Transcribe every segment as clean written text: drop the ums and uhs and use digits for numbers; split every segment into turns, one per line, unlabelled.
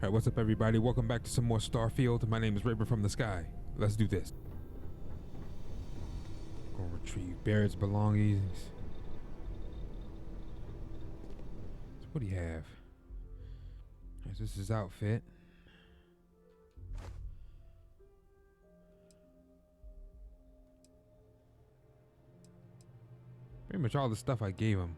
Alright, what's up everybody? Welcome back to some more Starfield. My name is Raven from the Sky. Let's do this. Gonna retrieve Barrett's belongings. So what do you have? Alright, this is his outfit. Pretty much all the stuff I gave him.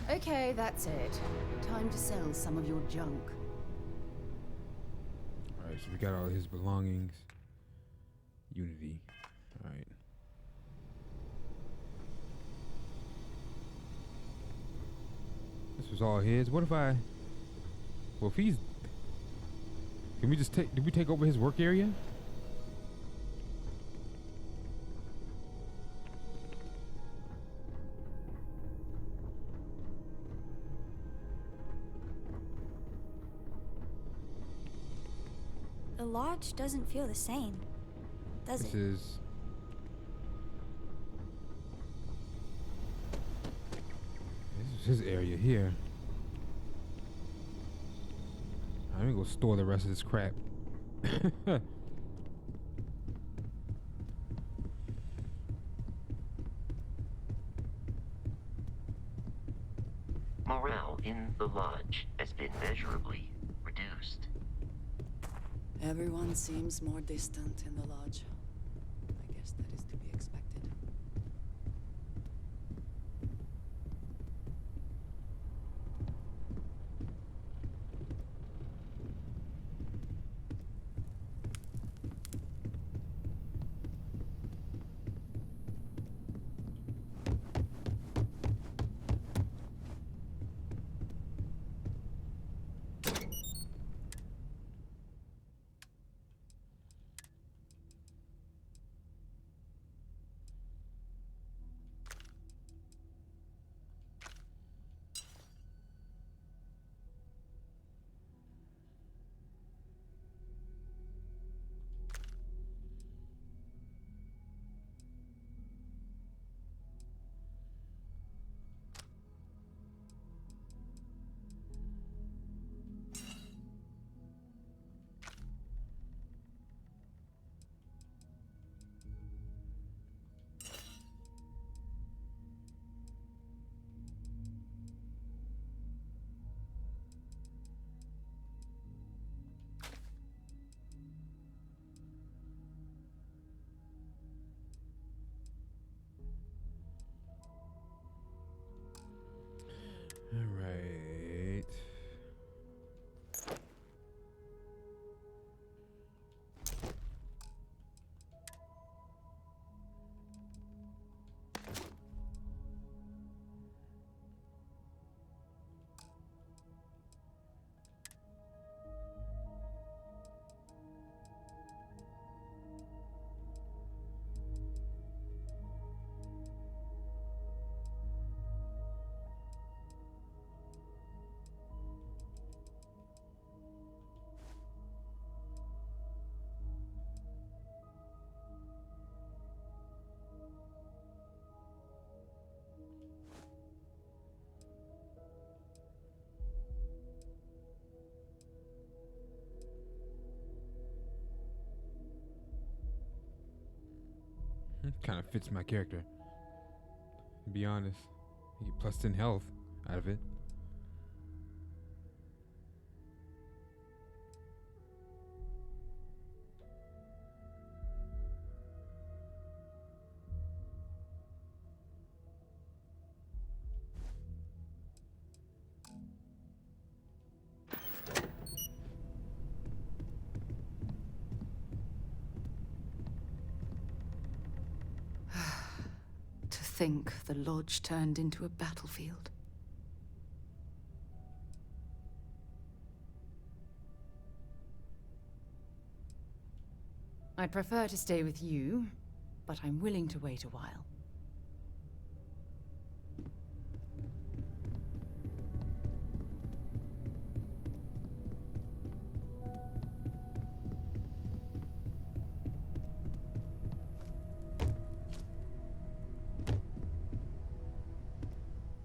Okay, that's it. Time to sell some of your junk.
Alright, so we got all his belongings. Unity. Alright. This was all his. What if I... Well, if he's... Can we just take... Did we take over his work area?
The lodge doesn't feel the same, does
This
it?
is... This is his area here. I'm gonna go store the rest of this crap.
Morale in the lodge has been measurably reduced.
Everyone seems more distant in the lodge. I guess that is to be expected.
Alright. Kind of fits my character. To be honest, you get plus 10 health out of it.
To think the lodge turned into a battlefield. I'd prefer to stay with you, but I'm willing to wait a while.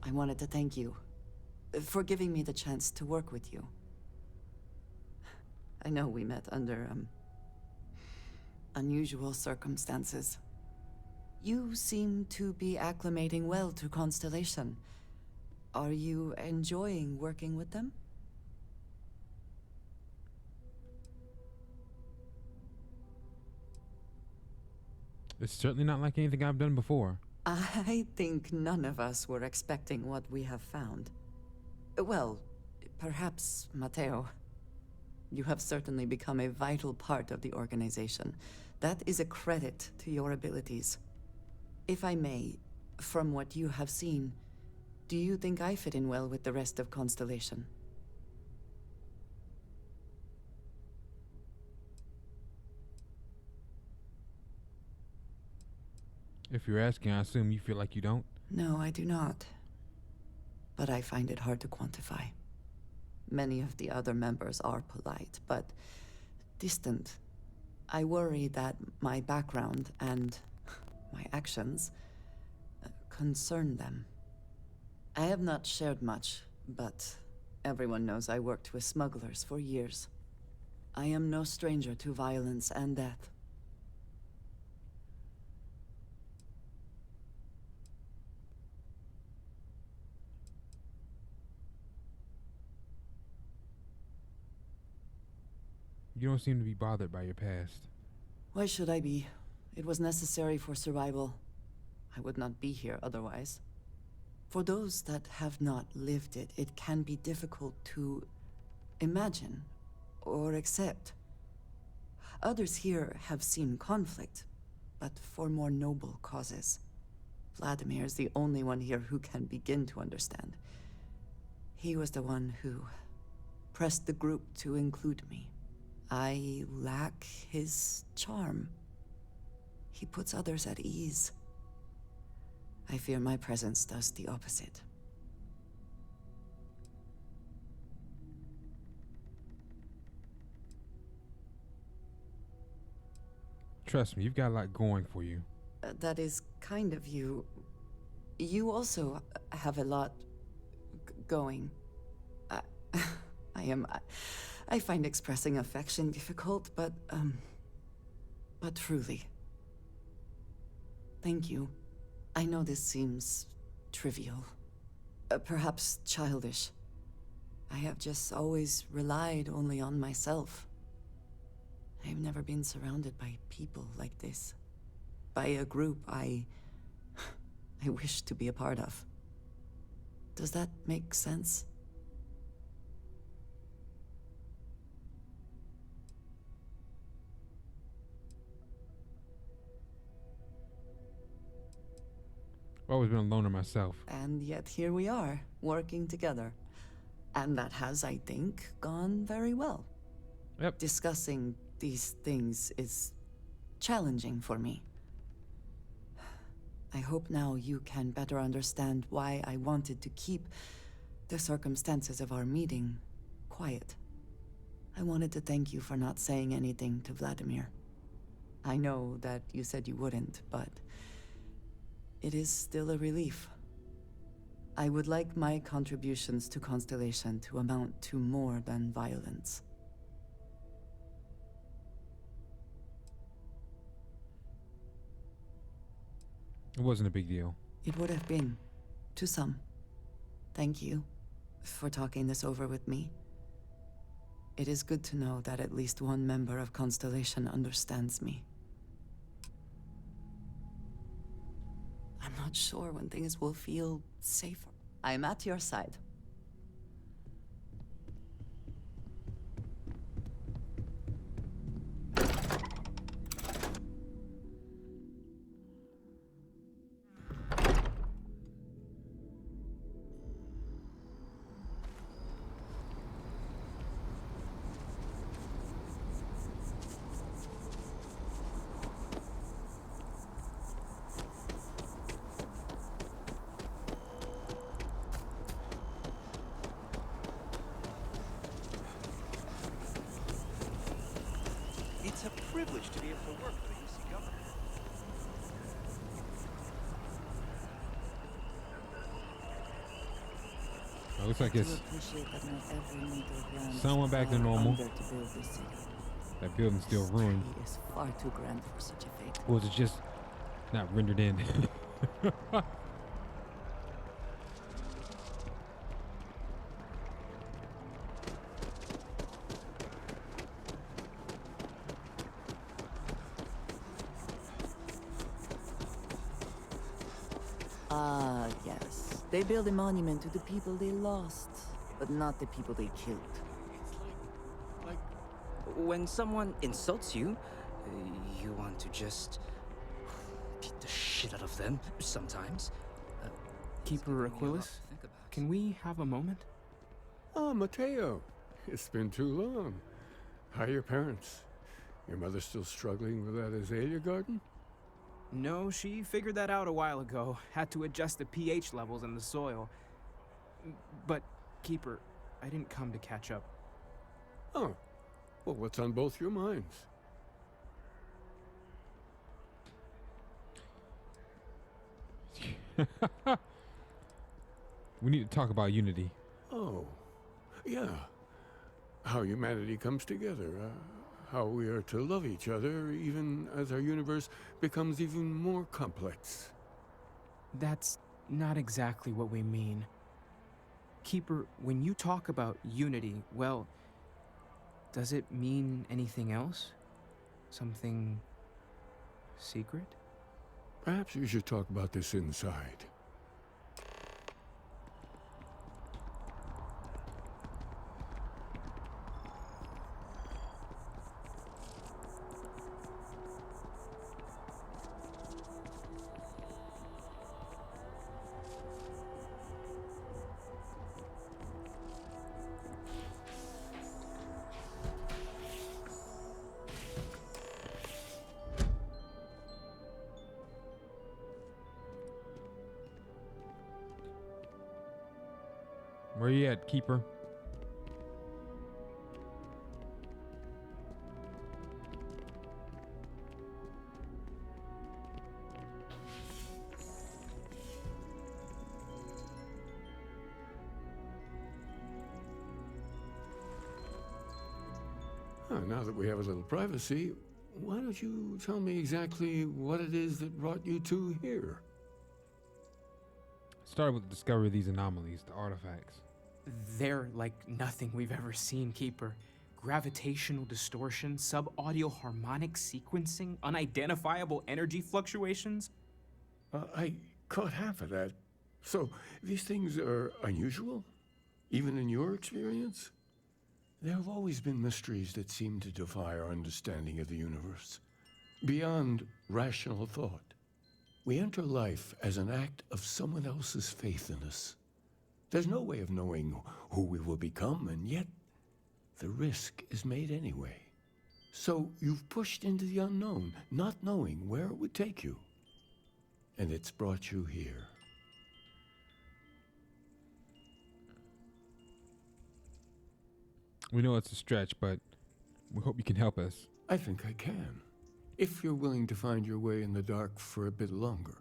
I wanted to thank you for giving me the chance to work with you. I know we met under, unusual circumstances. You seem to be acclimating well to Constellation. Are you enjoying working with them?
It's certainly not like anything I've done before.
I think none of us were expecting what we have found. Well, perhaps Matteo. You have certainly become a vital part of the organization. That is a credit to your abilities. If I may, from what you have seen, do you think I fit in well with the rest of Constellation?
If you're asking, I assume you feel like you don't.
No, I do not. But I find it hard to quantify. Many of the other members are polite, but distant. I worry that my background and my actions concern them. I have not shared much, but everyone knows I worked with smugglers for years. I am no stranger to violence and death.
You don't seem to be bothered by your past.
Why should I be? It was necessary for survival. I would not be here otherwise. For those that have not lived it, it can be difficult to imagine or accept. Others here have seen conflict, but for more noble causes. Vladimir is the only one here who can begin to understand. He was the one who pressed the group to include me. I lack his charm. He puts others at ease. I fear my presence does the opposite.
Trust me, you've got a lot going for you.
That is kind of you. You also have a lot going. I find expressing affection difficult, but truly. Thank you. I know this seems trivial. Perhaps childish. I have just always relied only on myself. I have never been surrounded by people like this. By a group I wish to be a part of. Does that make sense?
I've always been a loner myself.
And yet here we are, working together. And that has, I think, gone very well.
Yep.
Discussing these things is challenging for me. I hope now you can better understand why I wanted to keep the circumstances of our meeting quiet. I wanted to thank you for not saying anything to Vladimir. I know that you said you wouldn't, but it is still a relief. I would like my contributions to Constellation to amount to more than violence.
It wasn't a big deal.
It would have been, to some. Thank you for talking this over with me. It is good to know that at least one member of Constellation understands me. I'm not sure when things will feel safer. I'm at your side.
privilege to be able to work for the UC government.
Oh, looks like
I do
it's
appreciate that not every meter of land
somewhat back to
fell
normal.
under to build this city.
That building's still
This
ruined.
tree is far too grand for such a fate.
Or was it just not rendered in?
Ah, yes. They build a monument to the people they lost, but not the people they killed.
Like, when someone insults you, you want to just beat the shit out of them sometimes.
Keeper Aquilus, can we have a moment?
Oh, Mateo. It's been too long. How are your parents? Your mother still struggling with that azalea garden?
No, she figured that out a while ago. Had to adjust the pH levels in the soil. But, Keeper, I didn't come to catch up.
Oh. Well, what's on both your minds?
We need to talk about unity.
Oh. Yeah. How humanity comes together. How we are to love each other even as our universe becomes even more complex.
That's not exactly what we mean. Keeper, when you talk about unity, well, does it mean anything else? Something secret?
Perhaps we should talk about this inside.
Where you at, Keeper?
Now that we have a little privacy, why don't you tell me exactly what it is that brought you two here?
Started with the discovery of these anomalies, the artifacts.
They're like nothing we've ever seen, Keeper. Gravitational distortion, sub-audio harmonic sequencing, unidentifiable energy fluctuations.
I caught half of that. So, these things are unusual? Even in your experience? There have always been mysteries that seem to defy our understanding of the universe. Beyond rational thought. We enter life as an act of someone else's faith in us. There's no way of knowing who we will become, and yet the risk is made anyway. So you've pushed into the unknown, not knowing where it would take you. And it's brought you here.
We know it's a stretch, but we hope you can help us.
I think I can. If you're willing to find your way in the dark for a bit longer,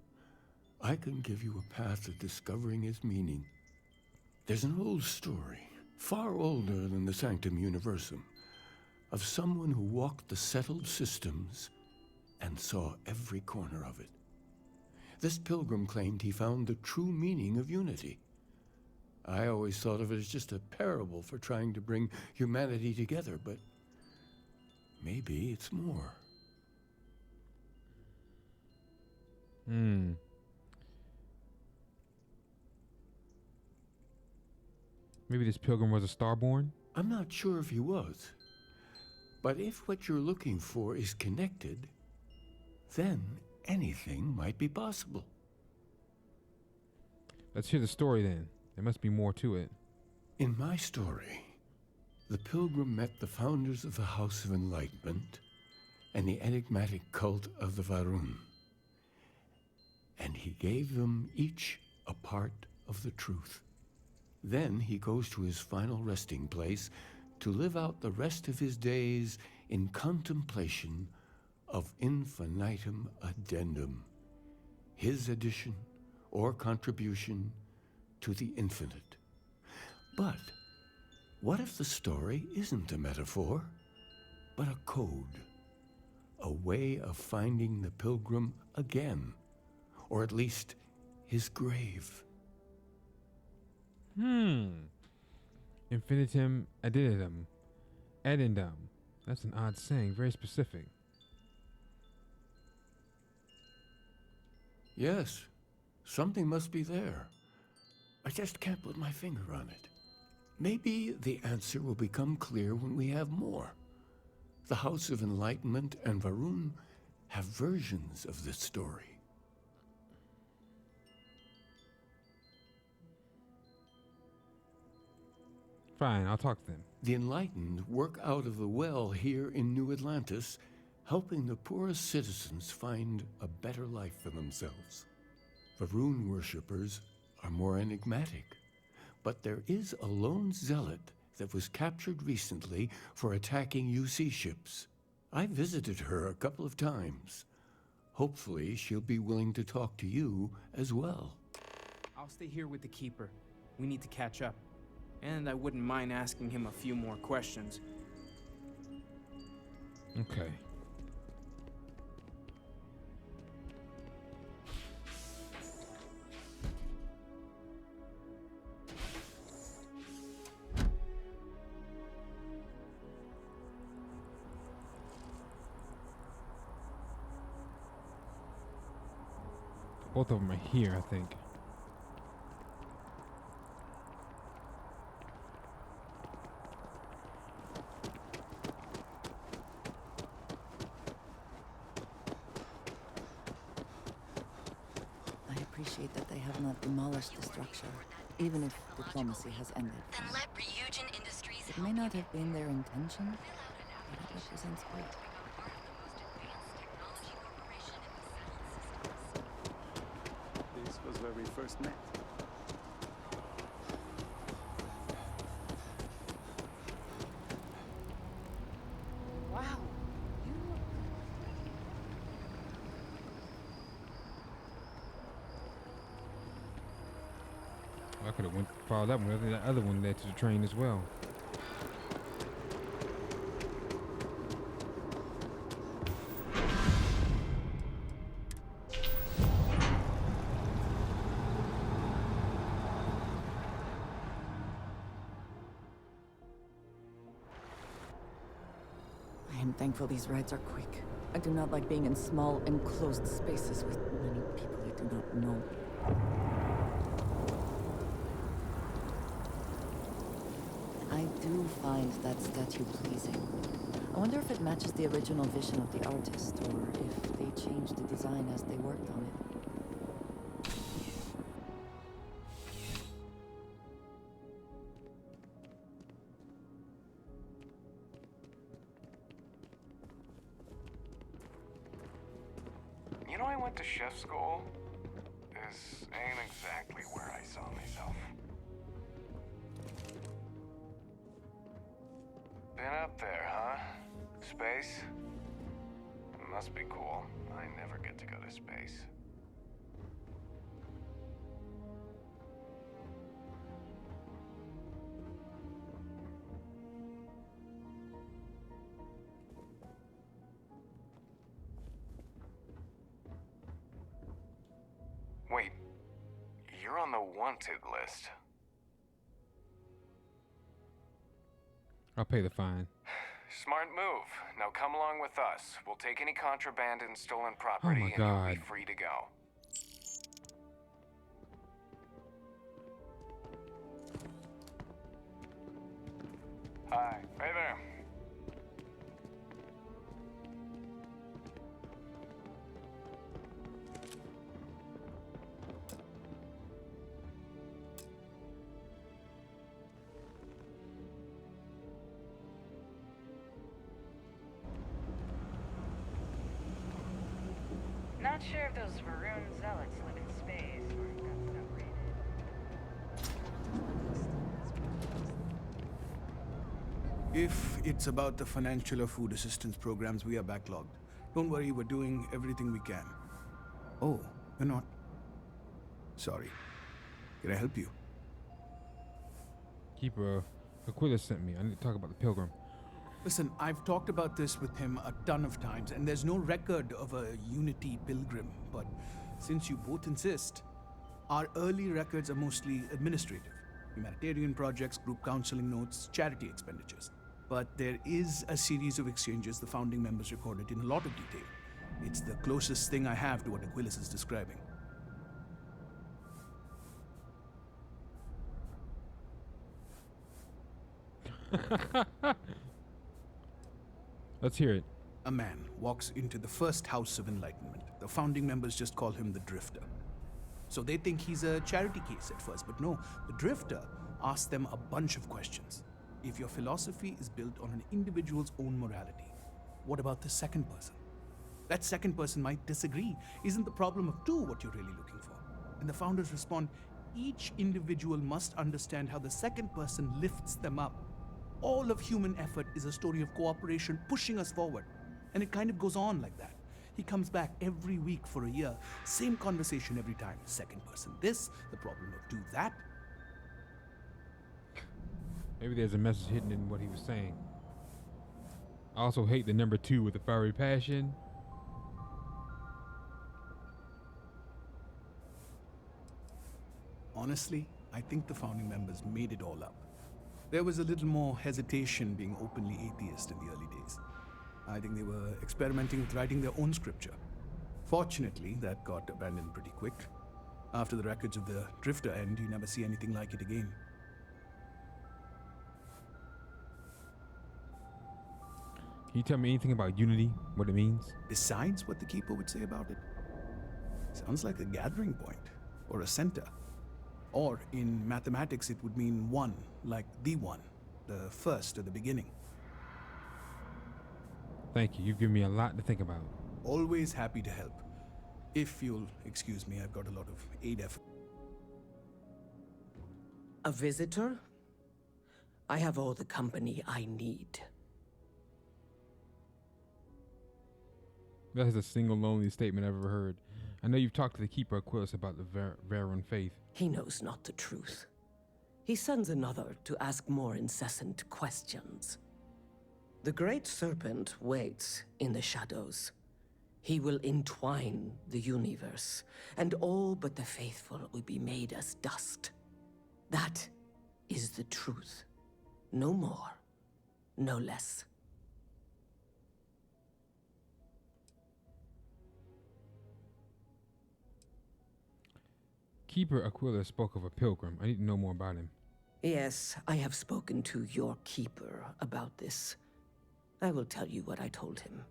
I can give you a path to discovering its meaning. There's an old story, far older than the Sanctum Universum, of someone who walked the settled systems and saw every corner of it. This pilgrim claimed he found the true meaning of unity. I always thought of it as just a parable for trying to bring humanity together, but maybe it's more.
Maybe this pilgrim was a starborn?
I'm not sure if he was. But if what you're looking for is connected, then anything might be possible.
Let's hear the story then. There must be more to it.
In my story, the pilgrim met the founders of the House of Enlightenment and the enigmatic cult of the Varun. And he gave them each a part of the truth. Then he goes to his final resting place to live out the rest of his days in contemplation of infinitum addendum, his addition or contribution to the infinite. But what if the story isn't a metaphor, but a code? A way of finding the pilgrim again, or at least his grave.
Infinitum addendum. Addendum. That's an odd saying, very specific.
Yes, something must be there. I just can't put my finger on it. Maybe the answer will become clear when we have more. The House of Enlightenment and Varun have versions of this story.
Fine, I'll talk to them.
The Enlightened work out of the well here in New Atlantis, helping the poorest citizens find a better life for themselves. Varun worshippers are more enigmatic, but there is a lone zealot that was captured recently for attacking UC ships. I visited her a couple of times. Hopefully, she'll be willing to talk to you as well.
I'll stay here with the Keeper. We need to catch up. And I wouldn't mind asking him a few more questions.
Okay. Both of them are here, I think.
I appreciate that they have not demolished the structure, even if diplomacy has ended.
Then let Ryujin Industries
It may not have been their intention, but it represents hope.
This was where we first met.
Wow.
I could have followed that one. I think that other one led to the train as well.
I am thankful these rides are quick. I do not like being in small, enclosed spaces with many people I do not know. I do find that statue pleasing. I wonder if it matches the original vision of the artist, or if they changed the design as they worked on it.
You know, I went to chef school. This ain't exactly where I saw myself. Been up there, huh? Space? Must be cool. I never get to go to space. Wait, you're on the wanted list.
I'll pay the fine.
Smart move. Now come along with us. We'll take any contraband and stolen property,
my
and you'll
God.
be free to go. Hi. Hey there.
Not sure if those Varun zealots live in space or if that's outrated.
If it's about the financial or food assistance programs, we are backlogged. Don't worry, we're doing everything we can. Oh, you're not. Sorry. Can I help you?
Keeper Aquila sent me. I need to talk about the pilgrim.
Listen, I've talked about this with him a ton of times, and there's no record of a Unity pilgrim. But since you both insist, our early records are mostly administrative. Humanitarian projects, group counseling notes, charity expenditures. But there is a series of exchanges the founding members recorded in a lot of detail. It's the closest thing I have to what Aquilas is describing.
Let's hear it.
A man walks into the first house of enlightenment. The founding members just call him the Drifter. So they think he's a charity case at first, but no, the Drifter asks them a bunch of questions. If your philosophy is built on an individual's own morality, what about the second person? That second person might disagree. Isn't the problem of two what you're really looking for? And the founders respond, each individual must understand how the second person lifts them up. All of human effort is a story of cooperation pushing us forward. And it kind of goes on like that. He comes back every week for a year. Same conversation every time. Second person this, the problem of two that.
Maybe there's a message hidden in what he was saying. I also hate the number 2 with a fiery passion.
Honestly, I think the founding members made it all up. There was a little more hesitation being openly atheist in the early days. I think they were experimenting with writing their own scripture. Fortunately, that got abandoned pretty quick. After the records of the Drifter end, you never see anything like it again.
Can you tell me anything about Unity, what it means?
Besides what the Keeper would say about it? Sounds like a gathering point, or a center. Or, in mathematics, it would mean one, like the one, the first or the beginning.
Thank you. You've given me a lot to think about.
Always happy to help. If you'll excuse me, I've got a lot of aid effort.
A visitor? I have all the company I need.
That is the single lonely statement I've ever heard. I know you've talked to the Keeper Aquilus about the Veron faith.
He knows not the truth. He sends another to ask more incessant questions. The Great Serpent waits in the shadows. He will entwine the universe, and all but the faithful will be made as dust. That is the truth. No more, no less.
Keeper Aquila spoke of a pilgrim. I need to know more about him.
Yes, I have spoken to your keeper about this. I will tell you what I told him,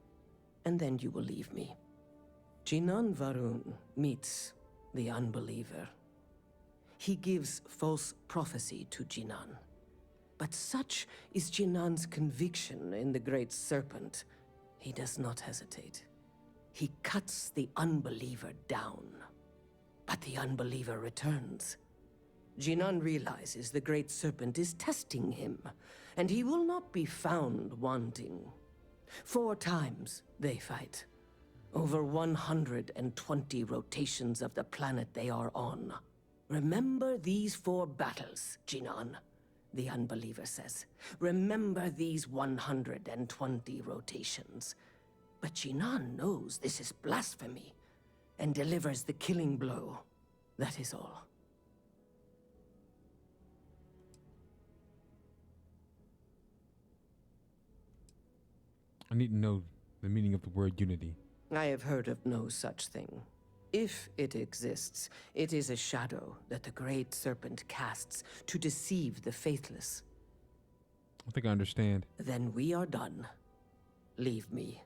and then you will leave me. Jinan Varun meets the unbeliever. He gives false prophecy to Jinan. But such is Jinan's conviction in the Great Serpent, he does not hesitate. He cuts the unbeliever down. But the unbeliever returns. Jinan realizes the Great Serpent is testing him, and he will not be found wanting. 4 times they fight. Over 120 rotations of the planet they are on. Remember these 4 battles, Jinan, the unbeliever says. Remember these 120 rotations. But Jinan knows this is blasphemy, and delivers the killing blow. That is all.
I need to know the meaning of the word unity.
I have heard of no such thing. If it exists, it is a shadow that the Great Serpent casts to deceive the faithless.
I think I understand.
Then we are done. Leave me.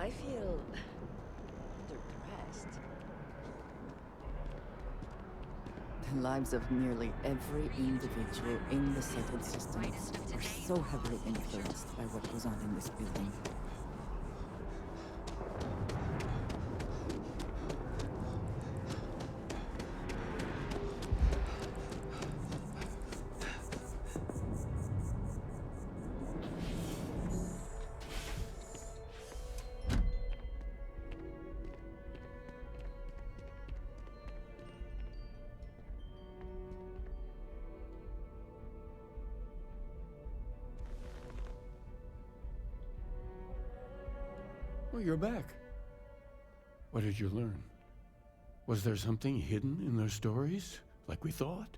I feel depressed.
The lives of nearly every individual in the settled systems are so heavily influenced by what goes on in this building.
Well, you're back. What did you learn? Was there something hidden in their stories, like we thought?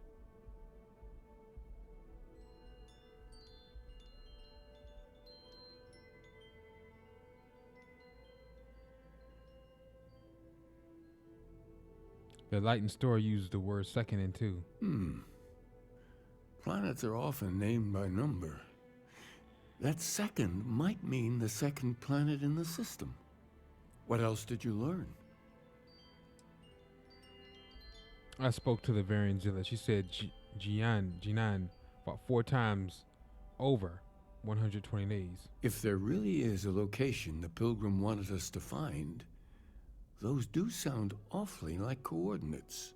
The Light and Story used the word second and two.
Planets are often named by number. That second might mean the second planet in the system. What else did you learn?
I spoke to the Varian Zilla. She said Jinan fought 4 times over 120 days.
If there really is a location the Pilgrim wanted us to find, those do sound awfully like coordinates.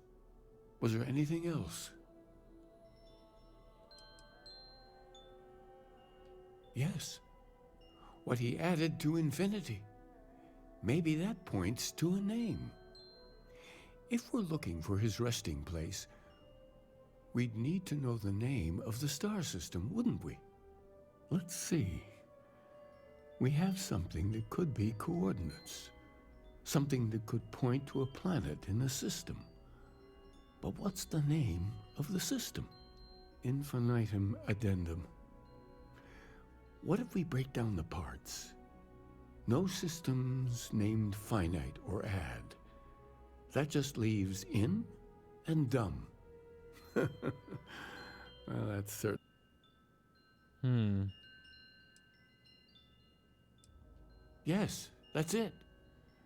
Was there anything else? Yes. What he added to infinity. Maybe that points to a name. If we're looking for his resting place, we'd need to know the name of the star system, wouldn't we? Let's see. We have something that could be coordinates. Something that could point to a planet in the system. But what's the name of the system? Infinitum addendum. What if we break down the parts? No systems named finite or add. That just leaves in and dumb. Well, that's certain. Yes, that's it.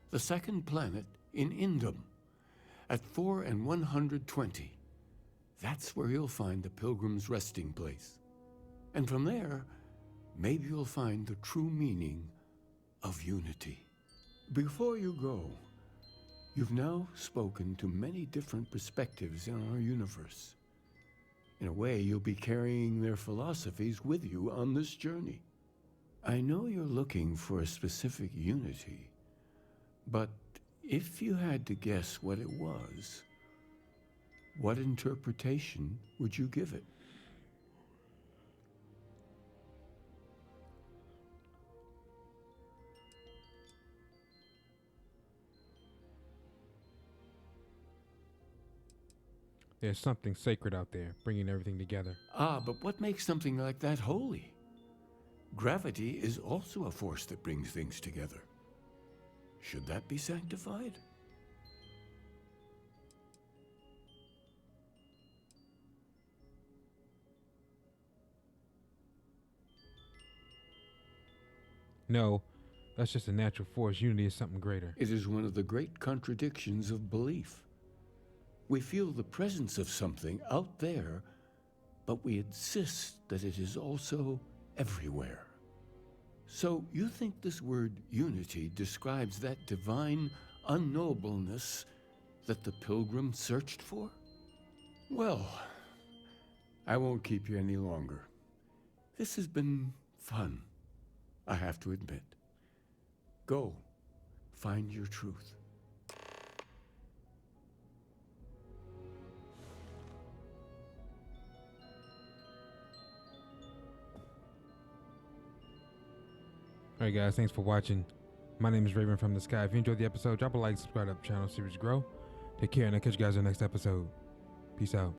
The second planet in Indum, at 4 and 120. That's where you'll find the Pilgrim's resting place. And from there, maybe you'll find the true meaning of unity. Before you go, you've now spoken to many different perspectives in our universe. In a way, you'll be carrying their philosophies with you on this journey. I know you're looking for a specific unity, but if you had to guess what it was, what interpretation would you give it?
There's something sacred out there, bringing everything together.
Ah, but what makes something like that holy? Gravity is also a force that brings things together. Should that be sanctified?
No, that's just a natural force. Unity is something greater.
It is one of the great contradictions of belief. We feel the presence of something out there, but we insist that it is also everywhere. So you think this word unity describes that divine unknowableness that the Pilgrim searched for? Well, I won't keep you any longer. This has been fun, I have to admit. Go, find your truth.
Alright guys, thanks for watching. My name is Raven from the Sky. If you enjoyed the episode, drop a like, subscribe to the channel, series grow. Take care, and I'll catch you guys in the next episode. Peace out.